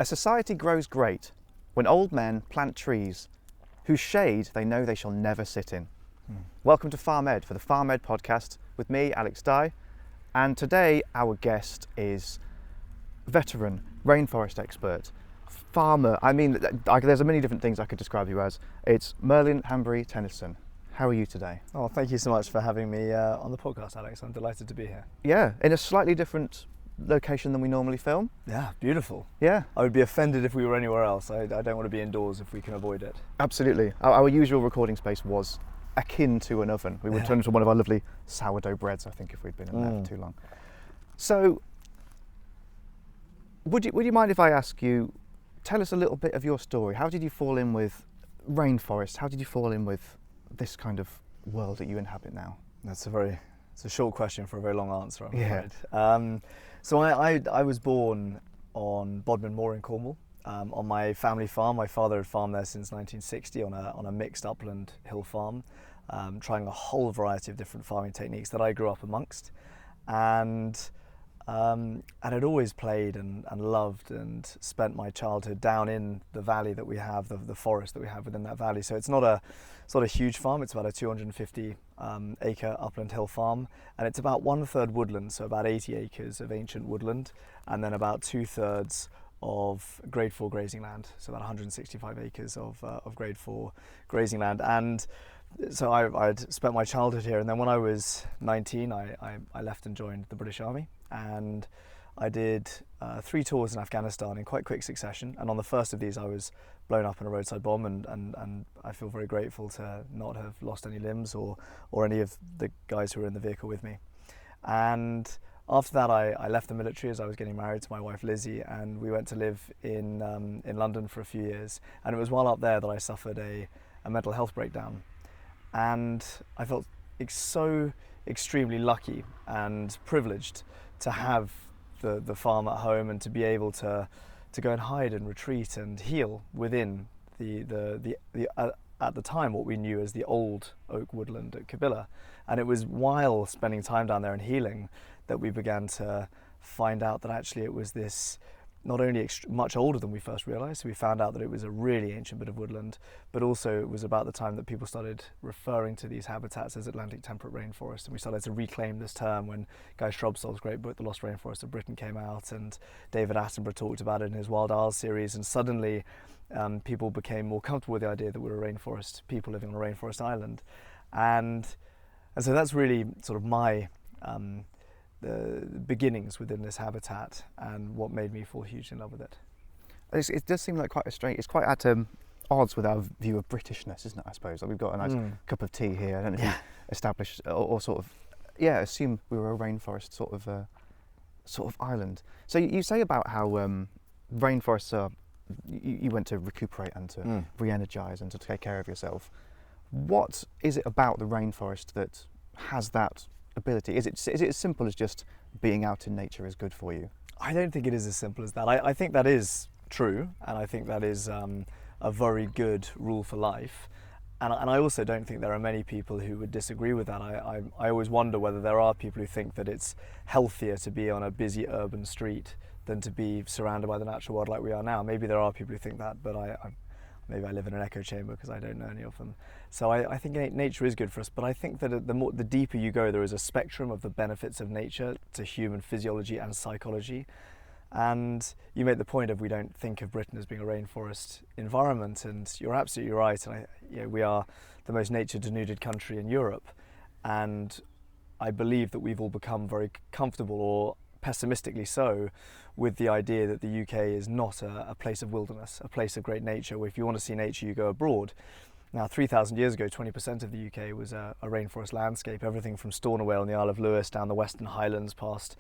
A society grows great when old men plant trees whose shade they know they shall never sit in. Welcome to Farm Ed for the Farm Ed podcast with me, Alex Dye, and today our guest is veteran rainforest expert, farmer. There's many different things I could describe you as. It's Merlin Hanbury-Tenison. How are you today? Oh, thank you so much for having me on the podcast, Alex. I'm delighted to be here. Yeah, in a slightly different location than we normally film. Yeah, beautiful. Yeah. I would be offended if we were anywhere else. I don't want to be indoors if we can avoid it. Absolutely. Our usual recording space was akin to an oven. We would turn into one of our lovely sourdough breads, I think, if we'd been in there for too long. So, would you mind if I ask you, tell us a little bit of your story. How did you fall in with rainforest? How did you fall in with this kind of world that you inhabit now? It's a short question for a very long answer, I'm Yeah. afraid. So I was born on Bodmin Moor in Cornwall, on my family farm. My father had farmed there since 1960 on a mixed upland hill farm, trying a whole variety of different farming techniques that I grew up amongst, and had always played and loved and spent my childhood down in the valley that we have, the forest that we have within that valley. So it's not a huge farm. It's about a 250 acre upland hill farm, and it's about 1/3 woodland, so about 80 acres of ancient woodland, and then about 2/3 of grade 4 grazing land, so about 165 acres of grade 4 grazing land. And so I'd spent my childhood here, and then when I was 19 I left and joined the British Army, and I did 3 tours in Afghanistan in quite quick succession, and on the first of these I was blown up in a roadside bomb, and I feel very grateful to not have lost any limbs or any of the guys who were in the vehicle with me. And after that I left the military as I was getting married to my wife Lizzie, and we went to live in London for a few years, and it was while up there that I suffered a mental health breakdown, and I felt so extremely lucky and privileged to have the farm at home and to be able to go and hide and retreat and heal within the at the time what we knew as the old oak woodland at Cabilla. And it was while spending time down there and healing that we began to find out that actually it was this not only much older than we first realised. So we found out that it was a really ancient bit of woodland, but also it was about the time that people started referring to these habitats as Atlantic temperate rainforest, and we started to reclaim this term when Guy Shrubsole's great book The Lost Rainforest of Britain came out, and David Attenborough talked about it in his Wild Isles series, and suddenly people became more comfortable with the idea that we're a rainforest people living on a rainforest island. And so that's really sort of my the beginnings within this habitat, and what made me fall hugely in love with it. It does seem like quite a strange. It's quite at odds with our view of Britishness, isn't it? I suppose. Like we've got a nice cup of tea here. I don't know if you established or sort of assume we were a rainforest sort of island. So you say about how rainforests are. You went to recuperate and to re-energise and to take care of yourself. What is it about the rainforest that has that ability? Is it as simple as just being out in nature is good for you? I don't think it is as simple as that. I think that is true, and I think that is a very good rule for life. And I also don't think there are many people who would disagree with that. I always wonder whether there are people who think that it's healthier to be on a busy urban street than to be surrounded by the natural world like we are now. Maybe there are people who think that, but maybe I live in an echo chamber because I don't know any of them. So I think nature is good for us, but I think that the deeper you go, there is a spectrum of the benefits of nature to human physiology and psychology. And you make the point of we don't think of Britain as being a rainforest environment, and you're absolutely right. And we are the most nature-denuded country in Europe, and I believe that we've all become very comfortable, or pessimistically so, with the idea that the UK is not a place of wilderness, a place of great nature, where if you want to see nature you go abroad. Now 3,000 years ago 20% of the UK was a rainforest landscape, everything from Stornoway on the Isle of Lewis down the Western Highlands past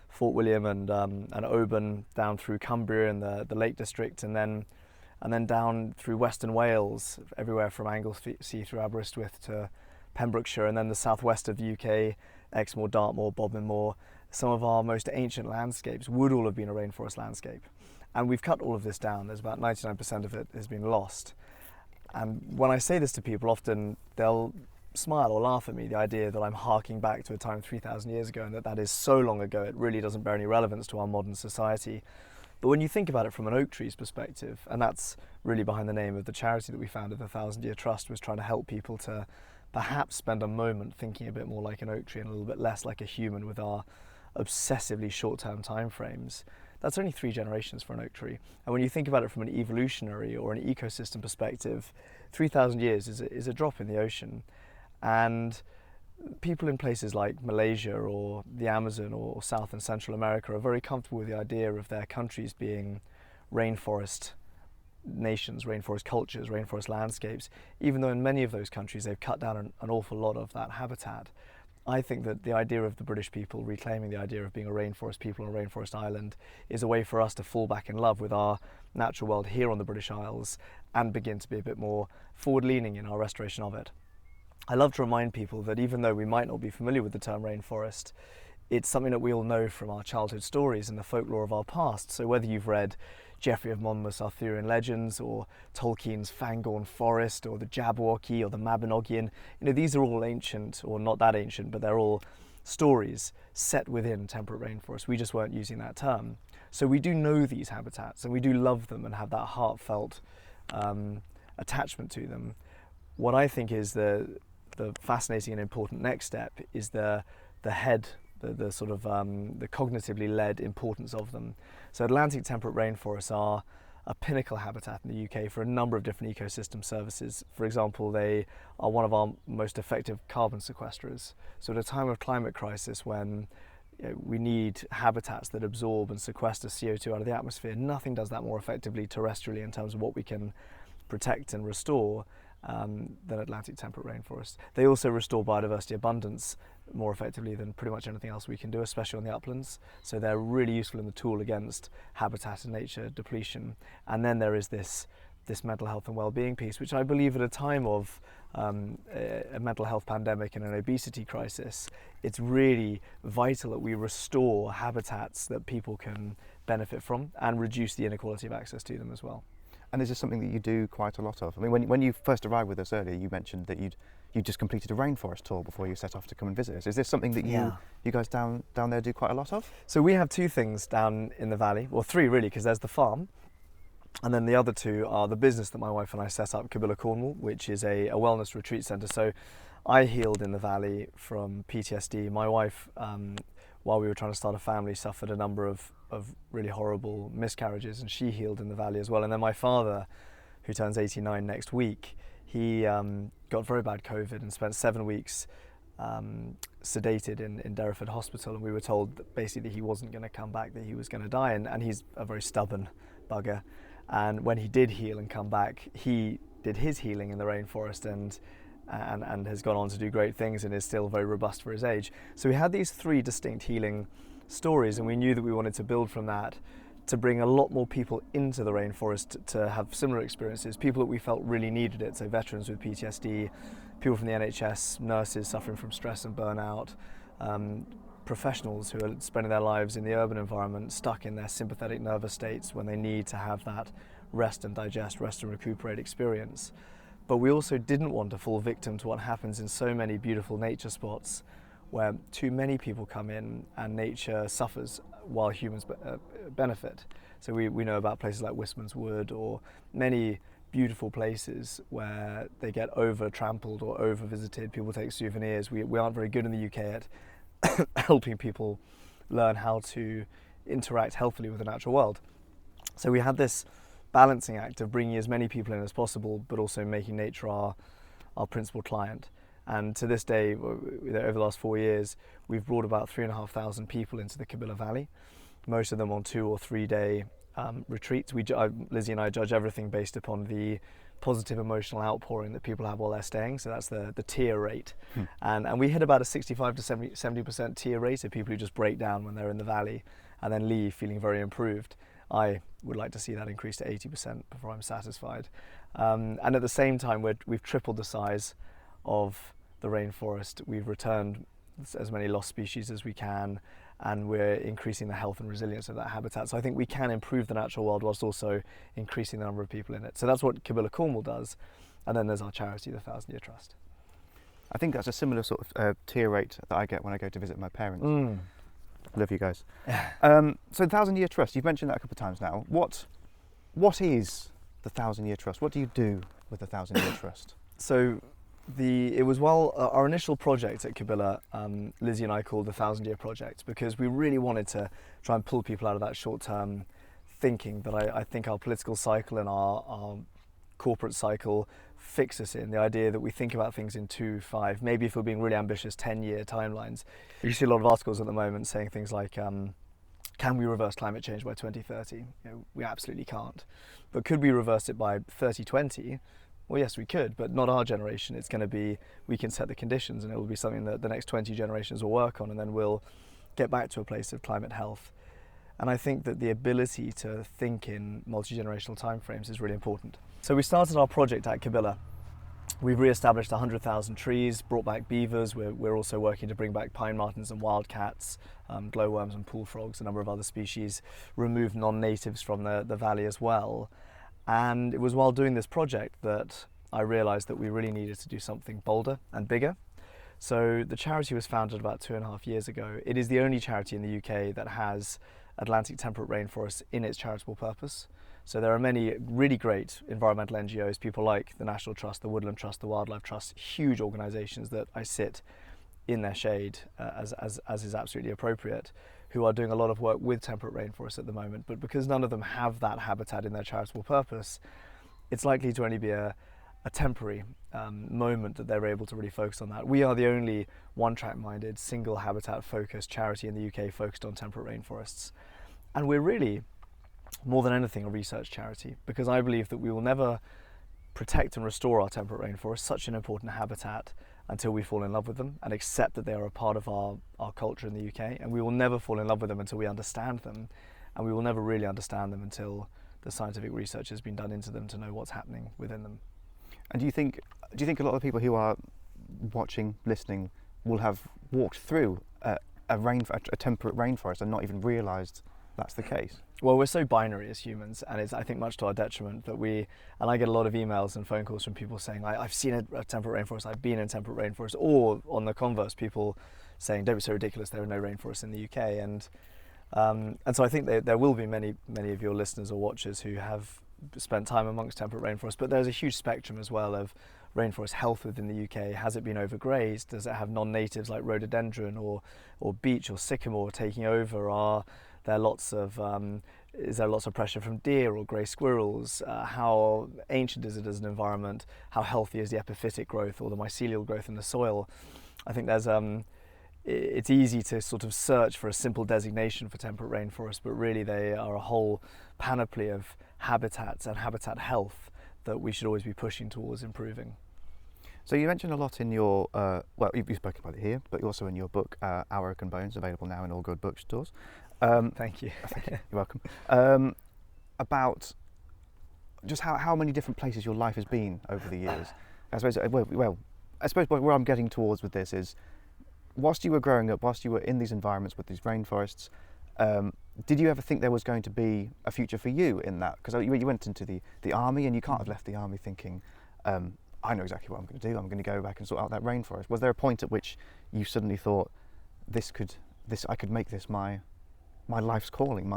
Fort William and Oban, down through Cumbria and the Lake District, and then down through Western Wales, everywhere from Anglesey through Aberystwyth to Pembrokeshire, and then the southwest of the UK, Exmoor, Dartmoor, Bodmin Moor. Some of our most ancient landscapes would all have been a rainforest landscape. And we've cut all of this down. There's about 99% of it has been lost. And when I say this to people, often they'll smile or laugh at me, the idea that I'm harking back to a time 3,000 years ago, and that is so long ago it really doesn't bear any relevance to our modern society. But when you think about it from an oak tree's perspective, and that's really behind the name of the charity that we founded, the 1,000 Year Trust, was trying to help people to perhaps spend a moment thinking a bit more like an oak tree and a little bit less like a human with our obsessively short-term timeframes. That's only 3 generations for an oak tree. And when you think about it from an evolutionary or an ecosystem perspective, 3,000 years is a drop in the ocean. And people in places like Malaysia or the Amazon or South and Central America are very comfortable with the idea of their countries being rainforest nations, rainforest cultures, rainforest landscapes, even though in many of those countries they've cut down an awful lot of that habitat. I think that the idea of the British people reclaiming the idea of being a rainforest people on a rainforest island is a way for us to fall back in love with our natural world here on the British Isles and begin to be a bit more forward-leaning in our restoration of it. I love to remind people that even though we might not be familiar with the term rainforest, it's something that we all know from our childhood stories and the folklore of our past. So whether you've read Geoffrey of Monmouth's Arthurian legends or Tolkien's Fangorn Forest or the Jabberwocky or the Mabinogion, these are all ancient, or not that ancient, but they're all stories set within temperate rainforests. We just weren't using that term. So we do know these habitats and we do love them and have that heartfelt attachment to them. What I think is the fascinating and important next step is the cognitively led importance of them. So Atlantic temperate rainforests are a pinnacle habitat in the UK for a number of different ecosystem services. For example, they are one of our most effective carbon sequestrers. So at a time of climate crisis when we need habitats that absorb and sequester CO2 out of the atmosphere, nothing does that more effectively terrestrially in terms of what we can protect and restore than Atlantic temperate rainforests. They also restore biodiversity abundance more effectively than pretty much anything else we can do, especially on the uplands. So they're really useful in the tool against habitat and nature depletion. And then there is this mental health and well-being piece, which I believe at a time of a mental health pandemic and an obesity crisis, it's really vital that we restore habitats that people can benefit from and reduce the inequality of access to them as well. And is this something that you do quite a lot of? I mean, when you first arrived with us earlier, you mentioned that you just completed a rainforest tour before you set off to come and visit us. Is this something that you guys down there do quite a lot of? So we have 2 things down in the valley, well 3 really, because there's the farm, and then the other 2 are the business that my wife and I set up, Cabilla Cornwall, which is a wellness retreat centre. So I healed in the valley from PTSD. My wife, while we were trying to start a family, suffered a number of really horrible miscarriages, and she healed in the valley as well. And then my father, who turns 89 next week, he got very bad COVID and spent 7 weeks sedated in Deafened Hospital, and we were told that basically he wasn't going to come back, that he was going to die, and he's a very stubborn bugger. And when he did heal and come back, he did his healing in the rainforest and has gone on to do great things and is still very robust for his age. So we had these 3 distinct healing stories, and we knew that we wanted to build from that to bring a lot more people into the rainforest to have similar experiences, people that we felt really needed it, so veterans with PTSD, people from the NHS, nurses suffering from stress and burnout, professionals who are spending their lives in the urban environment stuck in their sympathetic nervous states when they need to have that rest and digest, rest and recuperate experience. But we also didn't want to fall victim to what happens in so many beautiful nature spots where too many people come in and nature suffers while humans benefit. So we know about places like Wistman's Wood or many beautiful places where they get over-trampled or over-visited. People take souvenirs. We aren't very good in the UK at helping people learn how to interact healthily with the natural world. So we had this balancing act of bringing as many people in as possible, but also making nature our principal client. And to this day, over the last 4 years, we've brought about 3,500 people into the Cabilla Valley, most of them on 2 or 3 day retreats. Lizzie and I judge everything based upon the positive emotional outpouring that people have while they're staying. So that's the tier rate. And we hit about a 65 to 70% tier rate of people who just break down when they're in the valley and then leave feeling very improved. I would like to see that increase to 80% before I'm satisfied. And at the same time, we've tripled the size of the rainforest. We've returned as many lost species as we can, and we're increasing the health and resilience of that habitat. So I think we can improve the natural world whilst also increasing the number of people in it. So that's what Cabilla Cornwall does. And then there's our charity, the 1,000 Year Trust. I think that's a similar sort of tier rate that I get when I go to visit my parents. Love you guys. So the 1,000 Year Trust, you've mentioned that a couple of times now. What is the 1,000 Year Trust? What do you do with the 1,000 Year Trust? So our initial project at Cabilla, Lizzie and I called the 1,000 Year Project, because we really wanted to try and pull people out of that short-term thinking that I think our political cycle and our corporate cycle fix us in. The idea that we think about things in 2, 5, maybe if we're being really ambitious, 10-year timelines. You see a lot of articles at the moment saying things like, can we reverse climate change by 2030? We absolutely can't. But could we reverse it by 3020? Well, yes, we could, but not our generation. It's going to be, we can set the conditions, and it will be something that the next 20 generations will work on, and then we'll get back to a place of climate health. And I think that the ability to think in multi-generational timeframes is really important. So we started our project at Cabilla. We've re-established 100,000 trees, brought back beavers. We're also working to bring back pine martens and wildcats, glowworms and pool frogs, a number of other species, remove non-natives from the valley as well. And it was while doing this project that I realised that we really needed to do something bolder and bigger. So the charity was founded about 2.5 years ago. It is the only charity in the UK that has Atlantic temperate rainforests in its charitable purpose. So there are many really great environmental NGOs, people like the National Trust, the Woodland Trust, the Wildlife Trust, huge organisations that I sit in their shade as is absolutely appropriate, who are doing a lot of work with temperate rainforests at the moment. But because none of them have that habitat in their charitable purpose, it's likely to only be a temporary moment that they're able to really focus on that. We are the only one-track-minded, single habitat-focused charity in the UK focused on temperate rainforests. And we're really, more than anything, a research charity, because I believe that we will never protect and restore our temperate rainforests, such an important habitat, until we fall in love with them and accept that they are a part of our culture in the UK. And we will never fall in love with them until we understand them, and we will never really understand them until the scientific research has been done into them to know what's happening within them. And do you think a lot of people who are watching, listening, will have walked through a temperate rainforest and not even realised that's the case? Well, we're so binary as humans, and it's, I think, much to our detriment that and I get a lot of emails and phone calls from people saying, I've seen a temperate rainforest, I've been in temperate rainforest, or on the converse, people saying, don't be so ridiculous, there are no rainforests in the UK. And so I think there will be many of your listeners or watchers who have spent time amongst temperate rainforests, but there's a huge spectrum as well of rainforest health within the UK. Has it been overgrazed? Does it have non-natives like rhododendron or beech or sycamore taking over? Is there lots of pressure from deer or grey squirrels? How ancient is it as an environment? How healthy is the epiphytic growth or the mycelial growth in the soil? I think it's easy to sort of search for a simple designation for temperate rainforests, but really they are a whole panoply of habitats and habitat health that we should always be pushing towards improving. So you mentioned a lot in your, you've spoken about it here, but also in your book, Our Oaken Bones, available now in all good bookstores. Thank you. You're welcome. About just how many different places your life has been over the years. I suppose where I'm getting towards with this is, whilst you were growing up, whilst you were in these environments with these rainforests, did you ever think there was going to be a future for you in that? Because you went into the army, and you can't have left the army thinking, I know exactly what I'm going to do. I'm going to go back and sort out that rainforest. Was there a point at which you suddenly thought, I could make this my life's calling?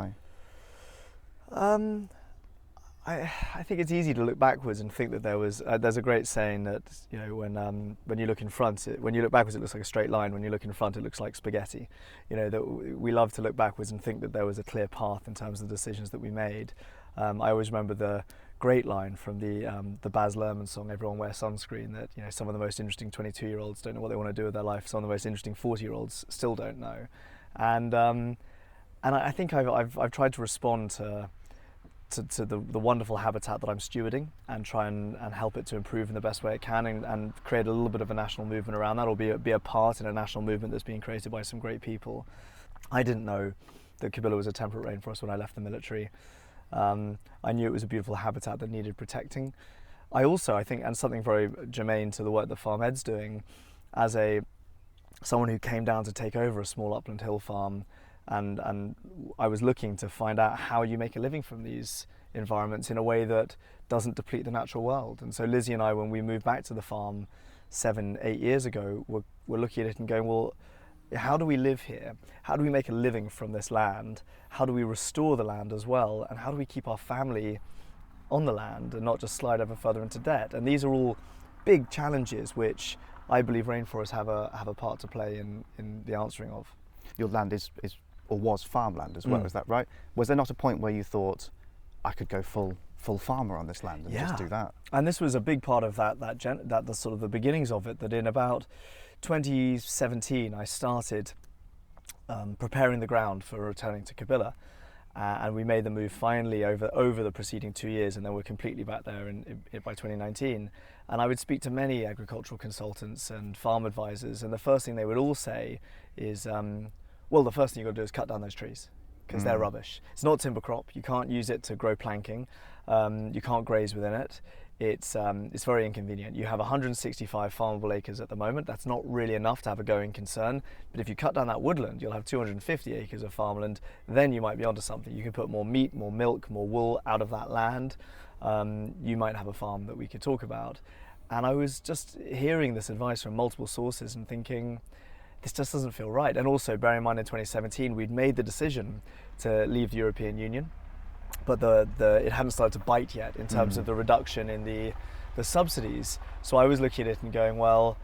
I think it's easy to look backwards and think that there's a great saying that, when you look in front, when you look backwards it looks like a straight line, when you look in front it looks like spaghetti. That we love to look backwards and think that there was a clear path in terms of the decisions that we made. I always remember the great line from the Baz Luhrmann song, Everyone Wear Sunscreen, that some of the most interesting 22-year-olds don't know what they want to do with their life, some of the most interesting 40-year-olds still don't know. And I think I've tried to respond to the wonderful habitat that I'm stewarding and try and help it to improve in the best way it can, and create a little bit of a national movement around that, or be a part in a national movement that's being created by some great people. I didn't know that Cabilla was a temperate rainforest when I left the military. I knew it was a beautiful habitat that needed protecting. I think, and something very germane to the work that Farm Ed's doing, as someone who came down to take over a small upland hill farm, and I was looking to find out how you make a living from these environments in a way that doesn't deplete the natural world. And so Lizzie and I, when we moved back to the farm 7-8 years ago, were looking at it and going, well, how do we live here? How do we make a living from this land? How do we restore the land as well? And how do we keep our family on the land and not just slide ever further into debt? And these are all big challenges which I believe rainforests have a part to play in the answering of. Your land is or was farmland as well, is that right? Was there not a point where you thought, I could go full farmer on this land and just do that? And this was a big part of that the sort of the beginnings of it, that in about 2017 I started preparing the ground for returning to Cabilla, and we made the move finally over the preceding 2 years, and then we're completely back there by 2019. And I would speak to many agricultural consultants and farm advisors, and the first thing they would all say is, well, the first thing you've got to do is cut down those trees, because they're rubbish. It's not a timber crop. You can't use it to grow planking. You can't graze within it. It's very inconvenient. You have 165 farmable acres at the moment. That's not really enough to have a going concern. But if you cut down that woodland, you'll have 250 acres of farmland. Then you might be onto something. You can put more meat, more milk, more wool out of that land. You might have a farm that we could talk about. And I was just hearing this advice from multiple sources and thinking, this just doesn't feel right. And also, bear in mind, in 2017, we'd made the decision to leave the European Union, but it hadn't started to bite yet in terms of the reduction in the subsidies. So I was looking at it and going, well,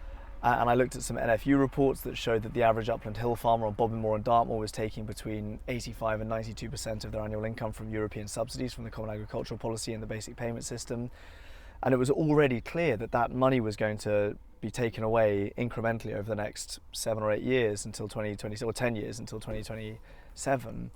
and I looked at some NFU reports that showed that the average upland hill farmer on Bodmin Moor and Dartmoor was taking between 85 and 92% of their annual income from European subsidies from the Common Agricultural Policy and the Basic Payment System. And it was already clear that that money was going to be taken away incrementally over the next 7 or 8 years until 2020, or 10 years until 2027.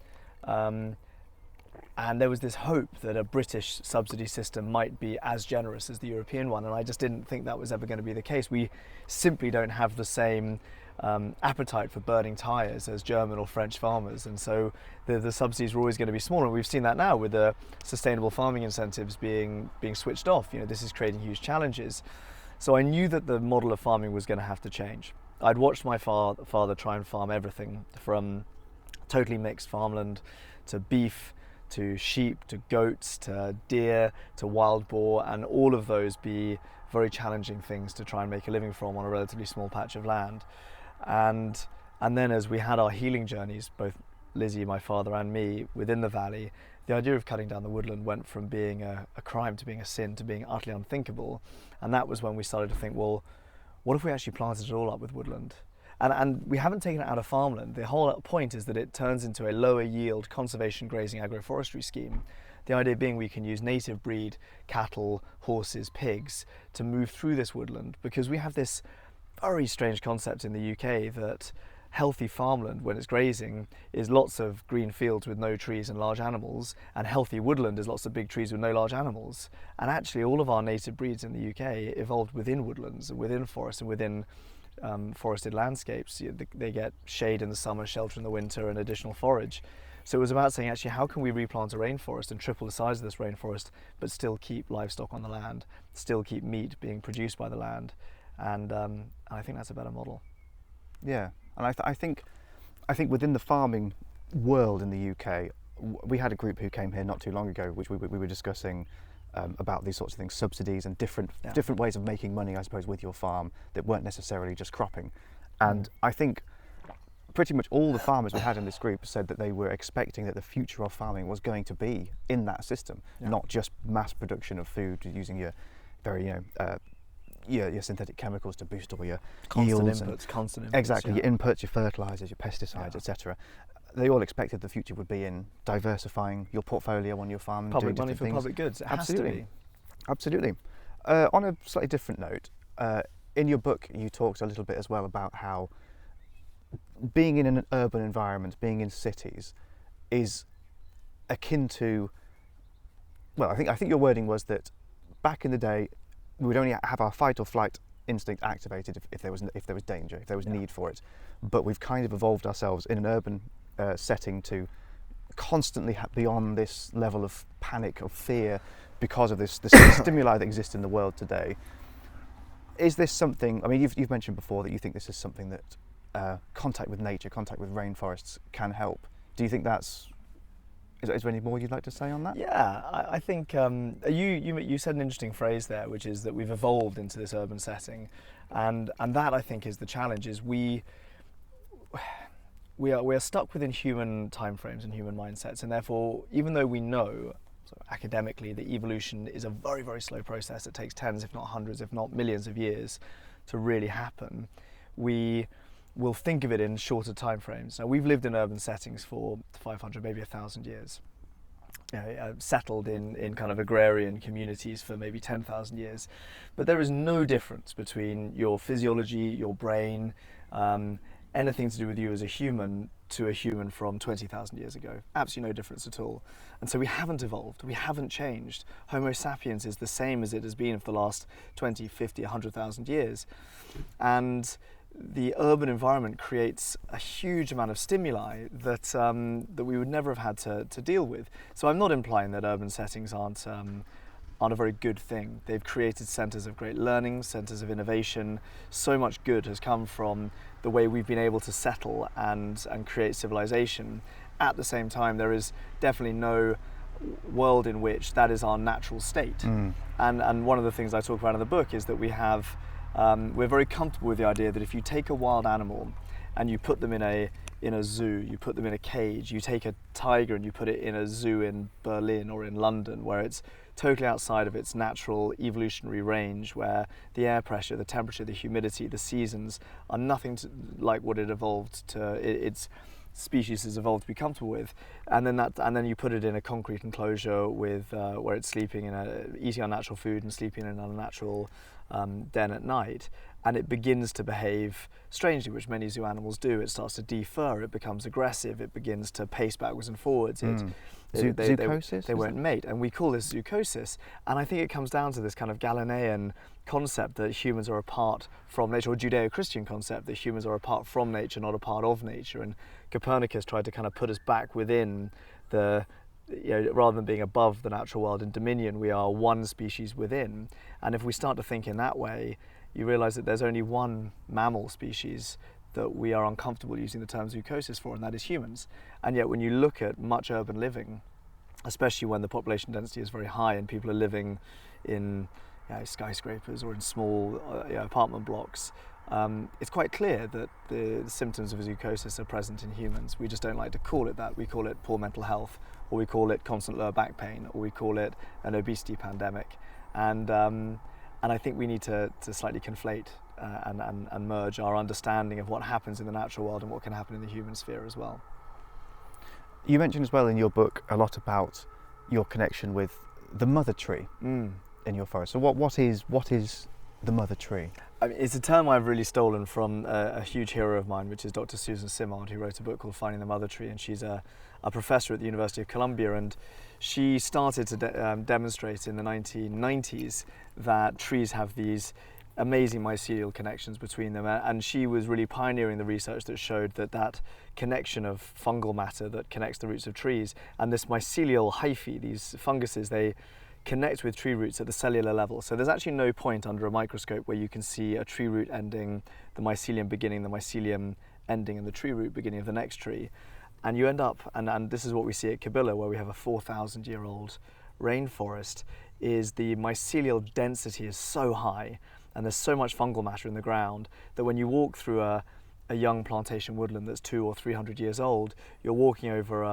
And there was this hope that a British subsidy system might be as generous as the European one, and I just didn't think that was ever going to be the case. We simply don't have the same appetite for burning tyres as German or French farmers, and so the subsidies were always going to be smaller. And we've seen that now with the sustainable farming incentives being switched off. You know, this is creating huge challenges. So I knew that the model of farming was going to have to change. I'd watched my father try and farm everything from totally mixed farmland to beef, to sheep, to goats, to deer, to wild boar, and all of those be very challenging things to try and make a living from on a relatively small patch of land. And then as we had our healing journeys, both Lizzie, my father, and me within the valley, the idea of cutting down the woodland went from being a crime to being a sin to being utterly unthinkable. And that was when we started to think, well, what if we actually planted it all up with woodland? And we haven't taken it out of farmland. The whole point is that it turns into a lower yield conservation grazing agroforestry scheme. The idea being we can use native breed cattle, horses, pigs to move through this woodland, because we have this very strange concept in the UK that healthy farmland, when it's grazing, is lots of green fields with no trees and large animals, and healthy woodland is lots of big trees with no large animals. And actually all of our native breeds in the UK evolved within woodlands and within forests and within forested landscapes. They get shade in the summer, shelter in the winter, and additional forage. So it was about saying, actually, how can we replant a rainforest and triple the size of this rainforest, but still keep livestock on the land, still keep meat being produced by the land, and I think that's a better model. Yeah, and I think within the farming world in the UK, we had a group who came here not too long ago, which we were discussing about these sorts of things, subsidies and different ways of making money, I suppose, with your farm that weren't necessarily just cropping. And I think pretty much all the farmers we had in this group said that they were expecting that the future of farming was going to be in that system, not just mass production of food using your very, your synthetic chemicals to boost all your yields. Constant inputs. Exactly, your inputs, your fertilisers, your pesticides, etc. They all expected the future would be in diversifying your portfolio on your farm. Public and money for things. Public goods. It Absolutely. has to be. Absolutely. On a slightly different note, in your book you talked a little bit as well about how being in an urban environment, being in cities, is akin to, well, I think your wording was that back in the day we would only have our fight or flight instinct activated if there was danger, if there was need for it. But we've kind of evolved ourselves in an urban setting to constantly be on this level of panic, of fear, because of this stimuli that exist in the world today. Is this something, I mean, you've mentioned before that you think this is something that contact with nature, contact with rainforests can help. Do you think is there any more you'd like to say on that? Yeah, I think you said an interesting phrase there, which is that we've evolved into this urban setting, and that I think is the challenge. Is we are stuck within human timeframes and human mindsets, and therefore, even though we know academically that evolution is a very, very slow process, it takes tens, if not hundreds, if not millions of years to really happen, we will think of it in shorter timeframes. Now, we've lived in urban settings for 500, maybe 1,000 years. Settled in kind of agrarian communities for maybe 10,000 years. But there is no difference between your physiology, your brain, anything to do with you as a human to a human from 20,000 years ago. Absolutely no difference at all. And so we haven't evolved, we haven't changed. Homo sapiens is the same as it has been for the last 20, 50, 100,000 years. And the urban environment creates a huge amount of stimuli that that we would never have had to deal with. So I'm not implying that urban settings aren't a very good thing. They've created centres of great learning, centres of innovation. So much good has come from the way we've been able to settle and create civilization. At the same time, there is definitely no world in which that is our natural state. And one of the things I talk about in the book is that we're very comfortable with the idea that if you take a wild animal and you put them in a zoo, you put them in a cage, you take a tiger and you put it in a zoo in Berlin or in London, where it's totally outside of its natural evolutionary range, where the air pressure, the temperature, the humidity, the seasons are nothing like what it evolved to, its species has evolved to be comfortable with, and then you put it in a concrete enclosure with where it's sleeping eating unnatural food and sleeping in an unnatural den at night, and it begins to behave strangely, which many zoo animals do. It starts to defer, it becomes aggressive, it begins to pace backwards and forwards. Zoochosis? They won't mate, and we call this zoochosis. And I think it comes down to this kind of Galilean concept that humans are apart from nature, or Judeo-Christian concept that humans are apart from nature, not a part of nature. And Copernicus tried to kind of put us back within rather than being above the natural world in dominion, we are one species within. And if we start to think in that way, you realise that there's only one mammal species that we are uncomfortable using the term zoochosis for, and that is humans. And yet when you look at much urban living, especially when the population density is very high and people are living in skyscrapers or in small apartment blocks, it's quite clear that the symptoms of zoochosis are present in humans. We just don't like to call it that. We call it poor mental health, or we call it constant lower back pain, or we call it an obesity pandemic. And I think we need to slightly conflate and merge our understanding of what happens in the natural world and what can happen in the human sphere as well. You mentioned as well in your book a lot about your connection with the mother tree in your forest. So what is the mother tree? I mean, it's a term I've really stolen from a huge hero of mine, which is Dr. Susan Simard, who wrote a book called Finding the Mother Tree, and she's a professor at the University of Columbia, and she started to demonstrate in the 1990s that trees have these amazing mycelial connections between them, and she was really pioneering the research that showed that connection of fungal matter that connects the roots of trees and this mycelial hyphae, these funguses, they connect with tree roots at the cellular level. So there's actually no point under a microscope where you can see a tree root ending, the mycelium beginning, the mycelium ending, and the tree root beginning of the next tree. And you end up, and this is what we see at Cabilla, where we have a 4,000-year-old rainforest, is the mycelial density is so high and there's so much fungal matter in the ground that when you walk through a young plantation woodland that's 200 or 300 years old, you're walking over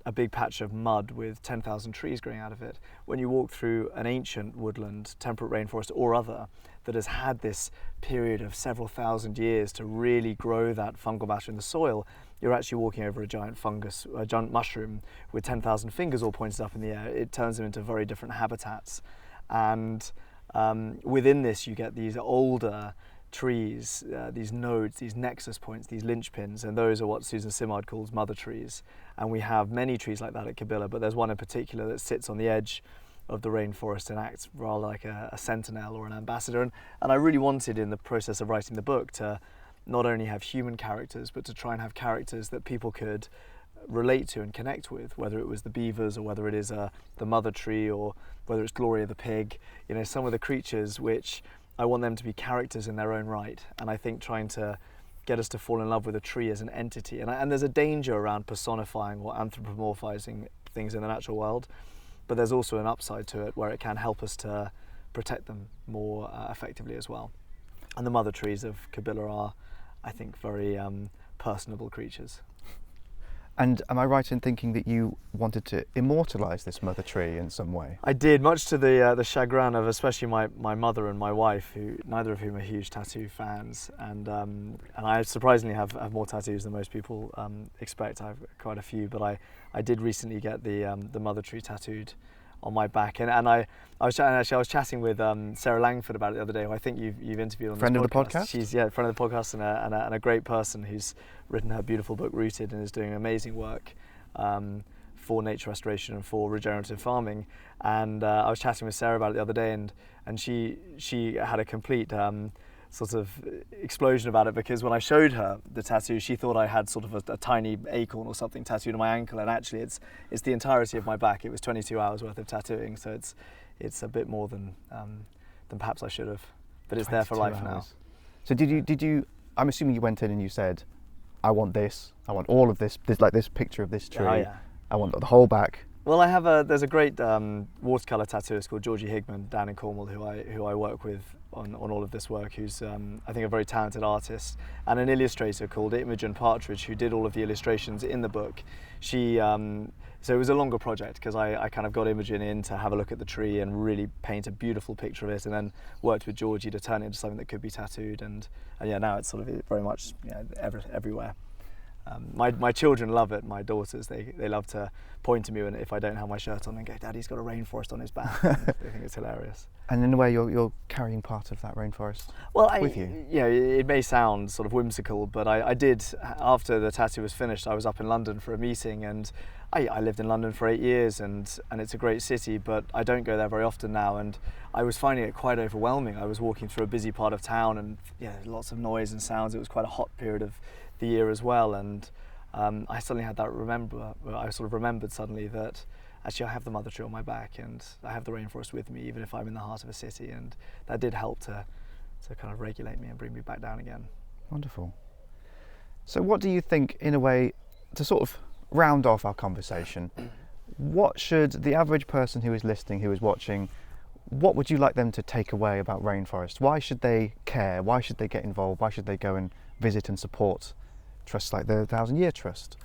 a big patch of mud with 10,000 trees growing out of it. When you walk through an ancient woodland, temperate rainforest or other, that has had this period of several thousand years to really grow that fungal matter in the soil, you're actually walking over a giant fungus, a giant mushroom with 10,000 fingers all pointed up in the air. It turns them into very different habitats. And within this you get these older trees, these nodes, these nexus points, these linchpins, and those are what Susan Simard calls mother trees. And we have many trees like that at Cabilla, but there's one in particular that sits on the edge of the rainforest and acts rather like a sentinel or an ambassador. And I really wanted, in the process of writing the book, to not only have human characters, but to try and have characters that people could relate to and connect with, whether it was the beavers or whether it is the mother tree or whether it's Gloria the pig. You know, some of the creatures which I want them to be characters in their own right. And I think trying to get us to fall in love with a tree as an entity. And there's a danger around personifying or anthropomorphizing things in the natural world, but there's also an upside to it where it can help us to protect them more effectively as well. And the mother trees of Cabilla are, I think, very personable creatures. And am I right in thinking that you wanted to immortalise this mother tree in some way? I did, much to the chagrin of especially my mother and my wife, who neither of whom are huge tattoo fans, and I surprisingly have more tattoos than most people expect. I have quite a few, but I did recently get the mother tree tattooed on my back, and I was chatting with Sarah Langford about it the other day, who I think you've interviewed on friend this of the podcast. She's friend of the podcast and a great person who's written her beautiful book Rooted and is doing amazing work for nature restoration and for regenerative farming. And I was chatting with Sarah about it the other day, and she had a complete sort of explosion about it, because when I showed her the tattoo, she thought I had sort of a tiny acorn or something tattooed on my ankle, and actually it's the entirety of my back. It was 22 hours worth of tattooing, so it's a bit more than perhaps I should have, but it's there for life hours. Now. So did you? I'm assuming you went in and you said, I want this. I want all of this. There's like this picture of this tree. Oh, yeah. I want the whole back. Well, there's a great watercolour tattooist called Georgie Higman down in Cornwall who I work with on all of this work, who's I think a very talented artist, and an illustrator called Imogen Partridge, who did all of the illustrations in the book. So it was a longer project, because I kind of got Imogen in to have a look at the tree and really paint a beautiful picture of it, and then worked with Georgie to turn it into something that could be tattooed, and yeah, now it's sort of very much everywhere. My children love it. My daughters, they love to point to me if I don't have my shirt on and go, "Daddy's got a rainforest on his back." They think it's hilarious. And in a way, you're carrying part of that rainforest with you. Yeah, it may sound sort of whimsical, but I did, after the tattoo was finished, I was up in London for a meeting, and I lived in London for 8 years, and it's a great city, but I don't go there very often now, and I was finding it quite overwhelming. I was walking through a busy part of town, and lots of noise and sounds. It was quite a hot period of the year as well, and I suddenly had that I sort of remembered suddenly that actually I have the mother tree on my back, and I have the rainforest with me, even if I'm in the heart of a city, and that did help to kind of regulate me and bring me back down again. Wonderful. So what do you think, in a way, to sort of round off our conversation, what should the average person who is listening, who is watching, what would you like them to take away about rainforests? Why should they care? Why should they get involved? Why should they go and visit and support trusts like the 1,000 Year Trust?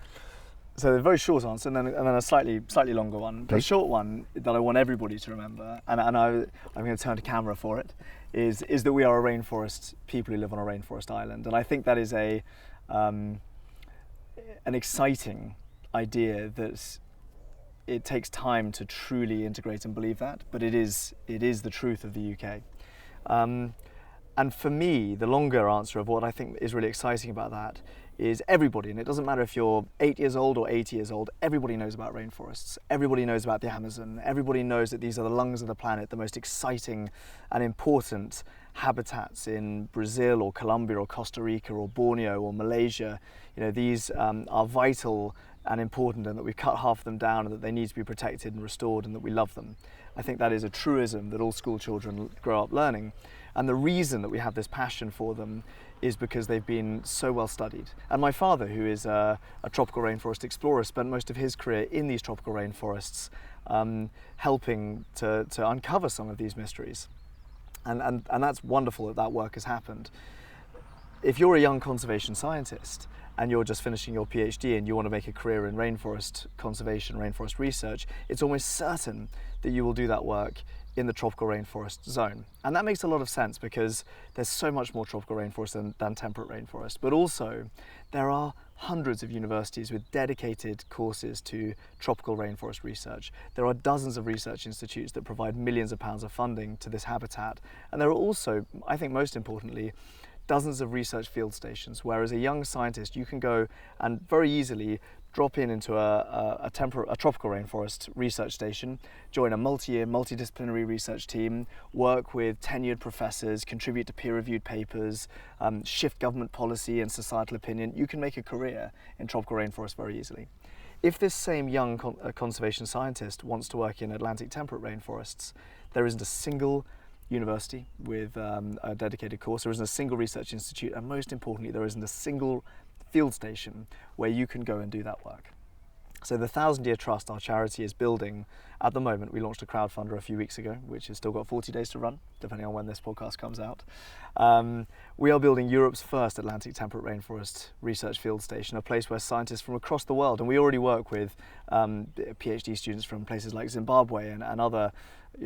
So the very short answer, and then a slightly longer one. Please. The short one that I want everybody to remember, and I'm going to turn to camera for it, is that we are a rainforest people who live on a rainforest island, and I think that is an exciting idea that it takes time to truly integrate and believe that, but it is the truth of the UK. And for me, the longer answer of what I think is really exciting about that is everybody, and it doesn't matter if you're 8 years old or 80 years old, everybody knows about rainforests. Everybody knows about the Amazon. Everybody knows that these are the lungs of the planet, the most exciting and important habitats in Brazil or Colombia or Costa Rica or Borneo or Malaysia. These are vital and important, and that we've cut half of them down, and that they need to be protected and restored, and that we love them. I think that is a truism that all school children grow up learning. And the reason that we have this passion for them is because they've been so well studied. And my father, who is a tropical rainforest explorer, spent most of his career in these tropical rainforests, helping to uncover some of these mysteries. And that's wonderful that work has happened. If you're a young conservation scientist and you're just finishing your PhD and you want to make a career in rainforest conservation, rainforest research, it's almost certain that you will do that work in the tropical rainforest zone. And that makes a lot of sense, because there's so much more tropical rainforest than temperate rainforest. But also, there are hundreds of universities with dedicated courses to tropical rainforest research. There are dozens of research institutes that provide millions of pounds of funding to this habitat. And there are also, I think most importantly, dozens of research field stations, where as a young scientist you can go and very easily drop into a tropical rainforest research station, join a multi-year, multidisciplinary research team, work with tenured professors, contribute to peer-reviewed papers, shift government policy and societal opinion. You can make a career in tropical rainforest very easily. If this same young conservation scientist wants to work in Atlantic temperate rainforests, there isn't a single university with a dedicated course, there isn't a single research institute, and most importantly, there isn't a single field station where you can go and do that work. So the 1,000 Year Trust, our charity, is building at the moment. We launched a crowdfunder a few weeks ago, which has still got 40 days to run, depending on when this podcast comes out. We are building Europe's first Atlantic temperate rainforest research field station, a place where scientists from across the world, and we already work with PhD students from places like Zimbabwe and other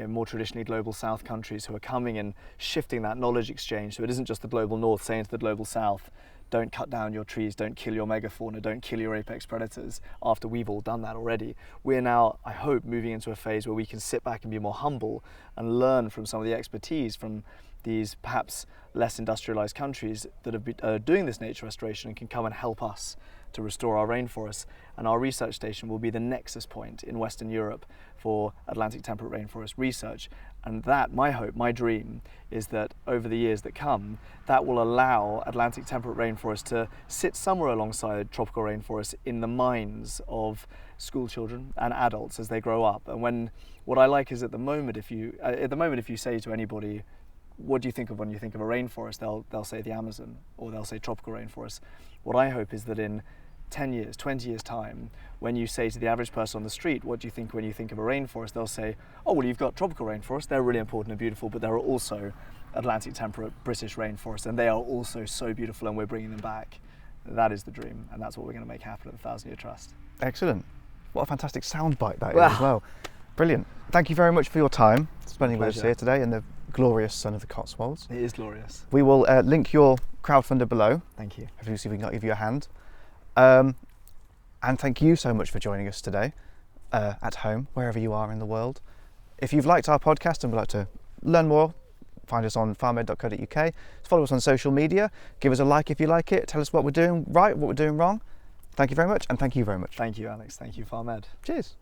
more traditionally global south countries, who are coming and shifting that knowledge exchange. So it isn't just the global north saying to the global south, don't cut down your trees, don't kill your megafauna, don't kill your apex predators, after we've all done that already. We're now, I hope, moving into a phase where we can sit back and be more humble and learn from some of the expertise from these perhaps less industrialized countries that have been doing this nature restoration and can come and help us to restore our rainforests. And our research station will be the nexus point in Western Europe for Atlantic temperate rainforest research. And that, my hope, my dream, is that over the years that come, that will allow Atlantic temperate rainforest to sit somewhere alongside tropical rainforests in the minds of school children and adults as they grow up. And what I like is at the moment, if you say to anybody, what do you think of when you think of a rainforest, they'll say the Amazon, or they'll say tropical rainforest. What I hope is that in 10 years, 20 years time, when you say to the average person on the street, what do you think when you think of a rainforest, they'll say, oh, well, you've got tropical rainforests, they're really important and beautiful, but there are also Atlantic temperate British rainforests, and they are also so beautiful, and we're bringing them back. That is the dream, and that's what we're going to make happen at the 1,000 Year Trust. Excellent. What a fantastic soundbite that is as well. Brilliant. Thank you very much for your time spending with us here today in the glorious sun of the Cotswolds. It is glorious. We will link your crowdfunder below. Thank you. Hopefully we can give you a hand. And thank you so much for joining us today at home, wherever you are in the world. If you've liked our podcast and would like to learn more, find us on farmed.co.uk. Follow us on social media. Give us a like if you like it. Tell us what we're doing right, what we're doing wrong. Thank you very much, and thank you very much. Thank you, Alex. Thank you, Farmed. Cheers.